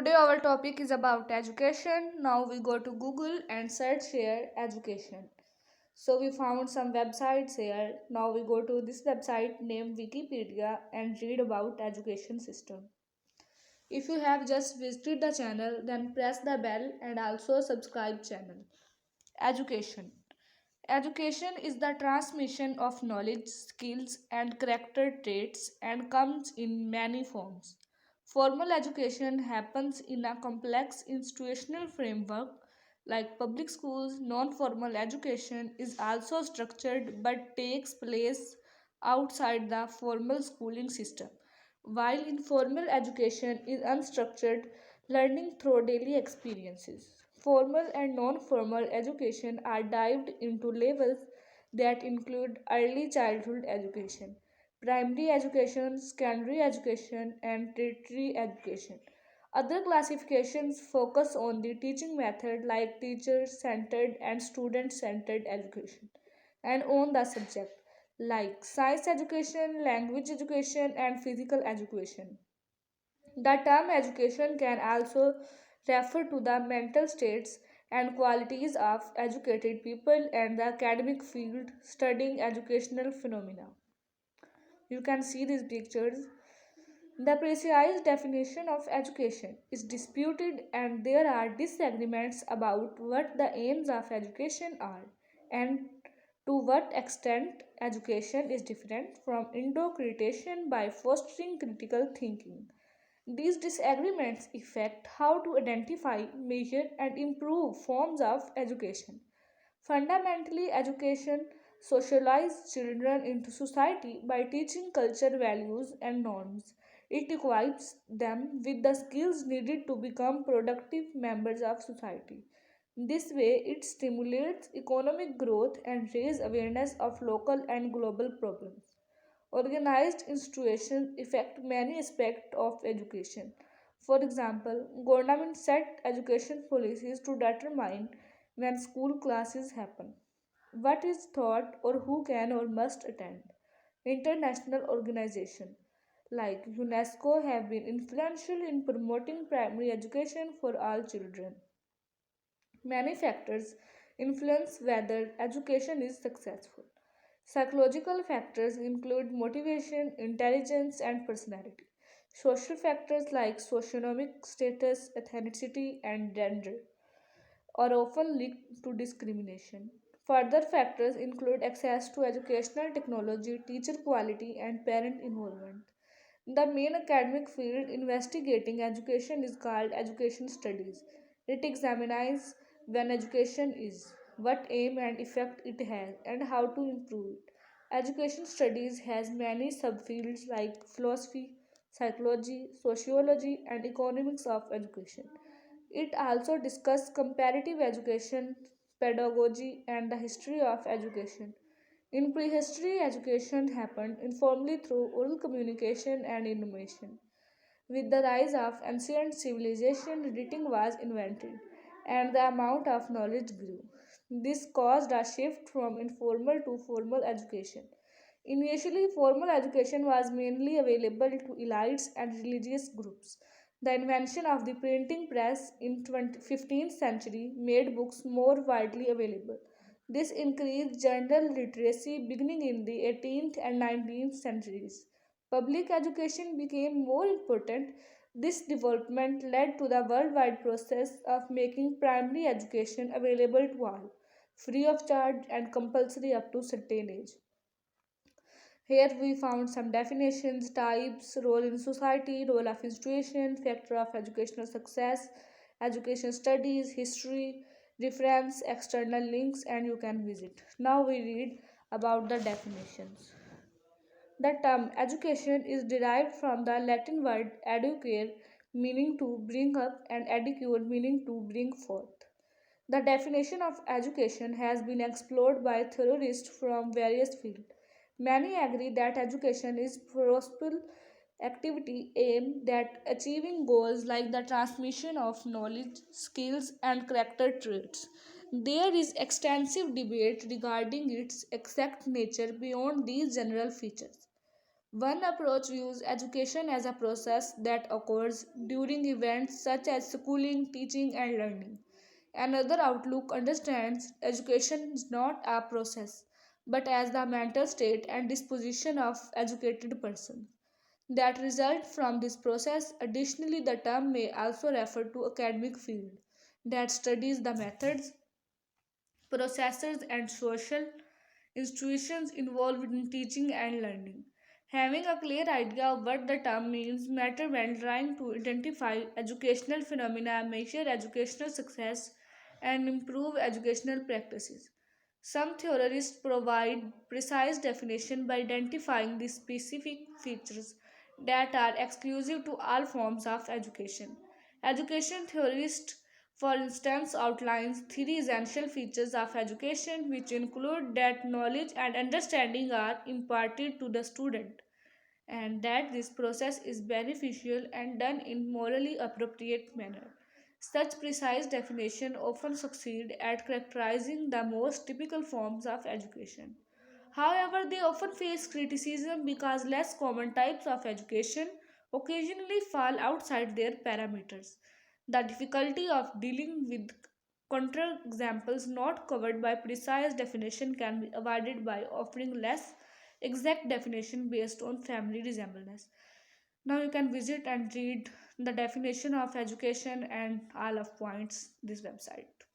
Today our topic is about education. Now we go to Google and search here education. So we found some websites here. Now we go to this website named Wikipedia and read about education system. If you have just visited the channel, then press the bell and also subscribe channel. Education. Education is the transmission of knowledge, skills, and character traits and comes in many forms. Formal education happens in a complex institutional framework like public schools. Non formal education is also structured but takes place outside the formal schooling system, while informal education is unstructured learning through daily experiences. Formal and non formal education are divided into levels that include early childhood education, primary education, secondary education, and tertiary education. Other classifications focus on the teaching method like teacher centered and student centered education, and on the subject like science education, language education, and physical education. The term education can also refer to the mental states and qualities of educated people and the academic field studying educational phenomena. You can see these pictures. The precise definition of education is disputed, and there are disagreements about what the aims of education are and to what extent education is different from interpretation by fostering critical thinking. These disagreements affect how to identify, measure, and improve forms of education. Fundamentally, education socializes children into society by teaching culture, values, and norms. It equips them with the skills needed to become productive members of society. This way, it stimulates economic growth and raises awareness of local and global problems. Organized institutions affect many aspects of education. For example, government set education policies to determine when school classes happen, what is taught, or who can or must attend. International organizations like UNESCO have been influential in promoting primary education for all children. Many factors influence whether education is successful. Psychological factors include motivation, intelligence, and personality. Social factors like socioeconomic status, ethnicity, and gender are often linked to discrimination. Further factors include access to educational technology, teacher quality, and parent involvement. The main academic field investigating education is called education studies. It examines when education is, what aim and effect it has, and how to improve it. Education studies has many subfields like philosophy, psychology, sociology, and economics of education. It also discusses comparative education, pedagogy, and the history of education. In prehistory, education happened informally through oral communication and innovation. With the rise of ancient civilization, writing was invented, and the amount of knowledge grew. This caused a shift from informal to formal education. Initially, formal education was mainly available to elites and religious groups. The invention of the printing press in 15th century made books more widely available. This increased general literacy beginning in the 18th and 19th centuries. Public education became more important. This development led to the worldwide process of making primary education available to all, free of charge and compulsory up to certain age. Here we found some definitions, types, role in society, role of institution, factor of educational success, education studies, history, reference, external links, and you can visit. Now we read about the definitions. The term education is derived from the Latin word educare, meaning to bring up, and educare, meaning to bring forth. The definition of education has been explored by theorists from various fields. Many agree that education is purposeful activity aimed at achieving goals like the transmission of knowledge, skills, and character traits. There is extensive debate regarding its exact nature beyond these general features. One approach views education as a process that occurs during events such as schooling, teaching, and learning. Another outlook understands education is not a process, but as the mental state and disposition of educated person that result from this process. Additionally, the term may also refer to academic field that studies the methods, processes, and social institutions involved in teaching and learning. Having a clear idea of what the term means matter when trying to identify educational phenomena, measure educational success, and improve educational practices. Some theorists provide precise definition by identifying the specific features that are exclusive to all forms of education. Education theorist, for instance, outlines three essential features of education, which include that knowledge and understanding are imparted to the student, and that this process is beneficial and done in morally appropriate manner. Such precise definition often succeed at characterizing the most typical forms of education. However, they often face criticism because less common types of education occasionally fall outside their parameters. The difficulty of dealing with counterexamples not covered by precise definition can be avoided by offering less exact definition based on family resemblance. Now you can visit and read the definition of education and all of points this website.